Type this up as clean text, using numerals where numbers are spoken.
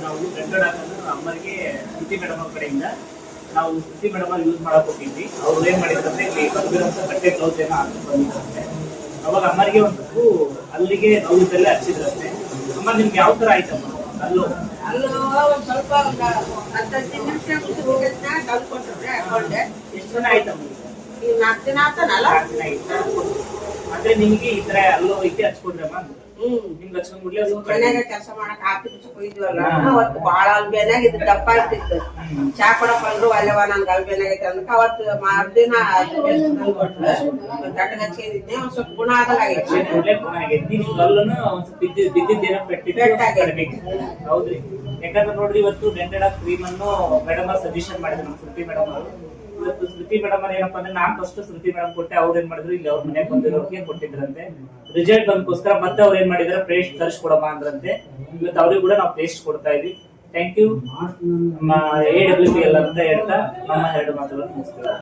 ನಾವು ಗಂಟಡ ಅಮ್ಮರಿಗೆ ಶ್ರುತಿ ಮೇಡಮ್ ಅವ್ರ ಕಡೆಯಿಂದ ನಾವು ಶ್ರುತಿ ಮೇಡಮ್ ಅವ್ರು ಯೂಸ್ ಮಾಡಕ್ ಹೋಗಿದ್ವಿ. ಅವ್ರು ಏನ್ ಮಾಡಿದ್ರಂದ್ರೆ ಇಲ್ಲಿ ಬಂದಿರೋಂಥ ಬಟ್ಟೆ ಬ್ಲೌಸ್ ಏನೋ ಹಾಕಿ ಬಂದಿದ್ರಂತೆ. ಅವಾಗ ಅಮ್ಮರಿಗೆ ಒಂದು ಅಲ್ಲಿಗೆ ನೋವುದೆಲ್ಲ ಹಚ್ಚಿದ್ರಂತೆ. ಅಮ್ಮ ನಿಮ್ಗೆ ಯಾವ ತರ ಆಯ್ತಮ್ಮ ಅಲ್ಲೂ? ಒಂದ್ ಸ್ವಲ್ಪ 15 ನಿಮಿಷ ಹಾಕೊಂಡೆ. ಎಷ್ಟು ಜನ ಆಯ್ತಮ್ಮ? 4 ದಿನ ಆತನಲ್ಲ. 4 ದಿನ ಆಯ್ತಾ? ಅಂದ್ರೆ ನಿಮ್ಗೆ ಈ ತರ ಅಲ್ಲೂ ಐತೆ ಹಚ್ಕೊಂಡ್ರಮ್ಮ? ನಿಮ್ಗೆ ಹಚ್ಕೊಂಡ್ಬಿಡ್ಲಿ ಮನ್ಯಾಗ ಕೆಲಸ ಮಾಡಕ್ ಆಫೀಸ್ ಹೋಗಿದ್ವಲ್ಲ, ಅವತ್ತು ಬಾಳ ಅಲ್ಬೇನಾಗ ಇದು ದಪ್ಪ ಆಗ್ತಿತ್ತು. ಚಾ ಕೊಡಕ್ ಬಂದ್ರು ಅಲ್ಲವ ನನ್ಗೆ ಅಲ್ಬೇನಾಗ ಐತೆ ಅಂದ್ಕ ಅವತ್ತು ಮರ್ದಿನ ಗಟ್ಟಗಚ್ಚಿದ್ದೆ ಒಂದ್ ಸ್ವಲ್ಪ ಗುಣ ಆಗಲಾಗೈತಿ. ಗುಣ ಆಗೈತಿ. ಅಲ್ಲೂ ಒಂದ್ ಸ್ವಲ್ಪ ಬಿದ್ದಿದ್ದೇನೋ ಪೆಟ್ಟಿಗೆ. ಹೌದ್ರಿ. ಯಾಕಂದ್ರೆ ನೋಡ್ರಿ ಇವತ್ತು ಡೆಂಟಲ್ ಕ್ರೀಮ್ ಅನ್ನು ಮೇಡಮ್ ಅವ್ರು ಸಜೆಷನ್ ಮಾಡಿದ್ರು ನಮ್ಮ ಶ್ರುತಿ ಮೇಡಮ್ ಅವರು. ಇವತ್ತು ಶ್ರುತಿ ಮೇಡಮ್ ಅವ್ರು ಏನಪ್ಪಾ ಅಂದ್ರೆ ನಾನ್ ಫಸ್ಟ್ ಶ್ರುತಿ ಮೇಡಮ್ ಕೊಟ್ಟೆ. ಅವ್ರು ಏನ್ ಮಾಡಿದ್ರು ಇಲ್ಲಿ ಅವ್ರ ಮನೆಗೆ ಬಂದಿರೋರಿಗೆ ಕೊಟ್ಟಿದ್ರಂತೆ. ರಿಸಲ್ಟ್ ಬಂದಕ್ಕೋಸ್ಕರ ಮತ್ತೆ ಅವ್ರು ಏನ್ ಮಾಡಿದ್ರೆ ಪೇಸ್ಟ್ ತರಿಸ್ಕೊಡಮ್ಮ ಅಂದ್ರಂತೆ. ಇವತ್ತು ಅವ್ರಿಗೆ ಕೂಡ ನಾವು ಪೇಸ್ಟ್ ಕೊಡ್ತಾ ಇದೀವಿ. ಥ್ಯಾಂಕ್ ಯು ನಮ್ಮ AWPL ಅಂತ ಹೇಳ್ತಾ ನಮ್ಮ 2 ಮಾತುಗಳನ್ನು ಮುಗಿಸ್ತೀವಿ.